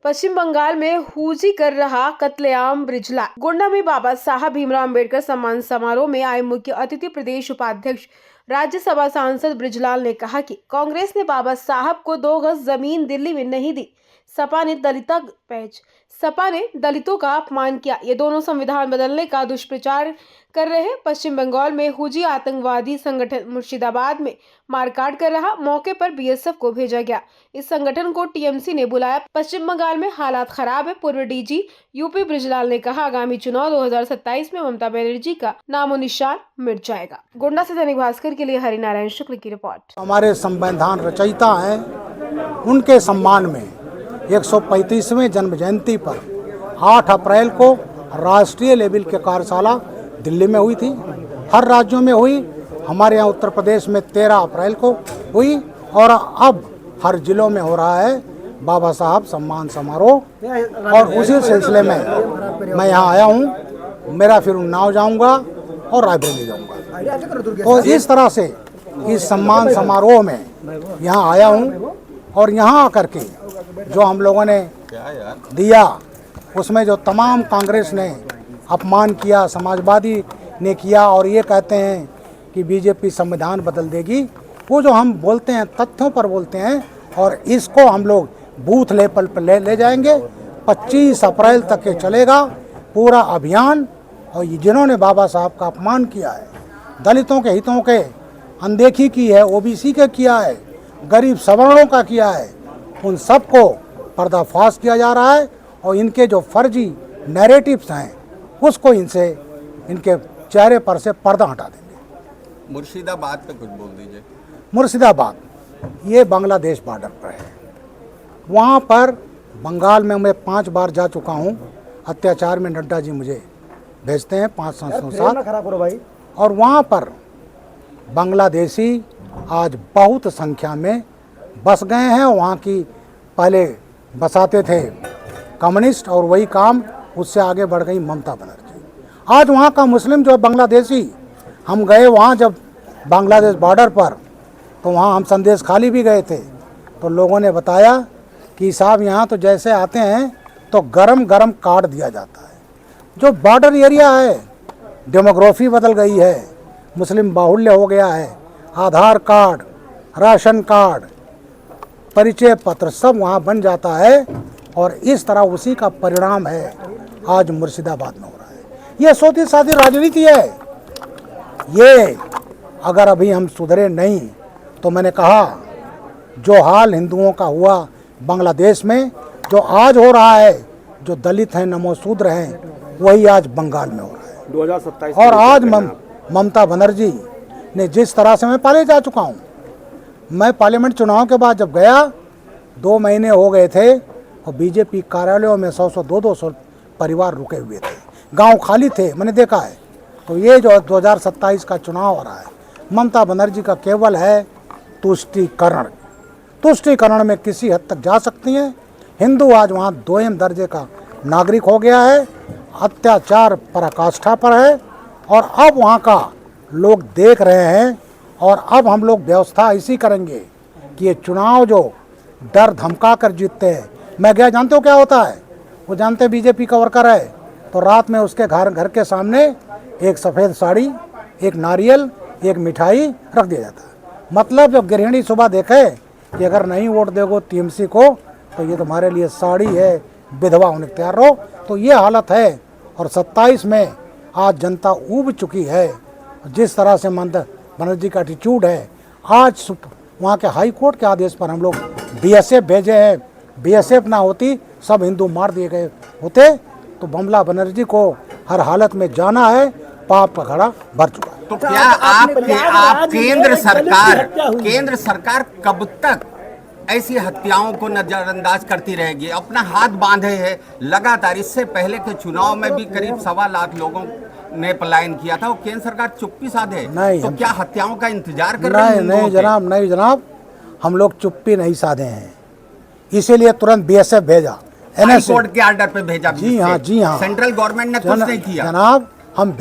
पश्चिम बंगाल में हूजी कर रहा कत्लेआम ब्रिजला। गोंडा में बाबा साहब भीमराव अंबेडकर सम्मान समारोह में आए मुख्य अतिथि प्रदेश उपाध्यक्ष राज्यसभा सांसद ब्रिजलाल ने कहा कि कांग्रेस ने बाबा साहब को 2 गज जमीन दिल्ली में नहीं दी। सपा ने दलितों का अपमान किया। ये दोनों संविधान बदलने का दुष्प्रचार कर रहे हैं। पश्चिम बंगाल में हूजी आतंकवादी संगठन मुर्शिदाबाद में मारकाट कर रहा। मौके पर बीएसएफ को भेजा गया। इस संगठन को टीएमसी ने बुलाया। पश्चिम बंगाल में हालात खराब है। पूर्व डीजी यूपी ब्रिजलाल ने कहा, आगामी चुनाव 2027 में ममता बनर्जी का नामो निशान मिट जाएगा। गोंडा से दैनिक भास्कर के लिए हरिनारायण शुक्ल की रिपोर्ट। हमारे संविधान रचयिता हैं, उनके सम्मान में 135वें जन्म जयंती पर 8 अप्रैल को राष्ट्रीय लेवल के कार्यशाला दिल्ली में हुई थी। हर राज्यों में हुई। हमारे यहाँ उत्तर प्रदेश में 13 अप्रैल को हुई और अब हर जिलों में हो रहा है बाबा साहब सम्मान समारोह। और उसी सिलसिले में मैं यहाँ आया हूँ। मेरा फिर उन्नाव जाऊँगा और रायबरेली जाऊँगा। तो इस तरह से इस सम्मान समारोह में यहाँ आया हूँ और यहाँ आकर के जो हम लोगों ने दिया उसमें जो तमाम कांग्रेस ने अपमान किया, समाजवादी ने किया और ये कहते हैं कि बीजेपी संविधान बदल देगी, वो जो हम बोलते हैं तथ्यों पर बोलते हैं और इसको हम लोग बूथ लेवल पर ले जाएंगे। 25 अप्रैल तक के चलेगा पूरा अभियान। और जिन्होंने बाबा साहब का अपमान किया है, दलितों के हितों के अनदेखी की है, ओबीसी के किया है, गरीब सवर्णों का किया है, उन सबको पर्दाफाश किया जा रहा है और इनके जो फर्जी नैरेटिव्स हैं उसको इनके चेहरे पर से पर्दा हटा देंगे। मुर्शिदाबाद पे कुछ बोल दीजिए। मुर्शिदाबाद ये बांग्लादेश बॉर्डर पर है। वहाँ पर बंगाल में मैं 5 बार जा चुका हूँ। अत्याचार में नड्डा जी मुझे भेजते हैं 5 संस्थाओं साथ। और वहाँ पर बांग्लादेशी आज बहुत संख्या में बस गए हैं। वहाँ की पहले बसाते थे कम्युनिस्ट और वही काम उससे आगे बढ़ गई ममता बनर्जी। आज वहाँ का मुस्लिम जो बांग्लादेशी, हम गए वहाँ जब बांग्लादेश बॉर्डर पर, तो वहाँ हम संदेश खाली भी गए थे, तो लोगों ने बताया कि साहब यहाँ तो जैसे आते हैं तो गरम गरम कार्ड दिया जाता है। जो बॉर्डर एरिया है, डेमोग्राफी बदल गई है, मुस्लिम बाहुल्य हो गया है। आधार कार्ड, राशन कार्ड, परिचय पत्र सब वहाँ बन जाता है और इस तरह उसी का परिणाम है आज मुर्शिदाबाद में हो रहा है। ये सोती सादी राजनीति है। ये अगर अभी हम सुधरे नहीं तो मैंने कहा जो हाल हिंदुओं का हुआ बांग्लादेश में, जो आज हो रहा है, जो दलित हैं, नमोशूद्र हैं, वही आज बंगाल में हो रहा है 2027। और आज ममता बनर्जी ने जिस तरह से, मैं पहले जा चुका हूँ, मैं पार्लियामेंट चुनाव के बाद जब गया 2 महीने हो गए थे और बीजेपी कार्यालयों में 100-100, 200 परिवार रुके हुए थे, गांव खाली थे, मैंने देखा है। तो ये जो 2027 का चुनाव हो रहा है, ममता बनर्जी का केवल है तुष्टीकरण। तुष्टीकरण में किसी हद तक जा सकती हैं। हिंदू आज वहाँ 2म दर्जे का नागरिक हो गया है, अत्याचार पराकाष्ठा पर है और अब वहाँ का लोग देख रहे हैं। और अब हम लोग व्यवस्था ऐसी करेंगे कि ये चुनाव जो डर धमका कर जीतते हैं, मैं गया, जानते हो क्या होता है? वो जानते बीजेपी का वर्कर है तो रात में उसके घर के सामने एक सफ़ेद साड़ी, एक नारियल, एक मिठाई रख दिया जाता है। मतलब जब गृहिणी सुबह देखे कि अगर नहीं वोट दोगे टीएमसी को तो ये तुम्हारे लिए साड़ी है, विधवा होने को तैयार रहो। तो ये हालत है और 27 में आज जनता ऊब चुकी है। जिस तरह से ममता बनर्जी का एटीट्यूड है, आज वहाँ के हाई कोर्ट के आदेश पर हम लोग बीएसएफ भेजे हैं। बीएसएफ ना होती सब हिंदू मार दिए गए होते। तो ममता बनर्जी को हर हालत में जाना है, पाप का घड़ा भर चुका है। तो क्या आप केंद्र सरकार कब तक ऐसी हत्याओं को नजरअंदाज करती रहेगी? अपना हाथ बांधे है लगातार। इससे पहले के चुनाव में भी करीब 1.25 लाख लोगों ने पलायन किया था, वो केंद्र सरकार चुप्पी साधे। नहीं, तो क्या हत्याओं का इंतजार कर रहे हैं? नहीं जनाब, हम लोग चुप्पी नहीं साधे हैं, इसीलिए तुरंत बीएसएफ भेजा, हाई कोर्ट के आर्डर पे भेजा। जी हाँ, सेंट्रल गवर्नमेंट ने कुछ नहीं किया जनाब। हम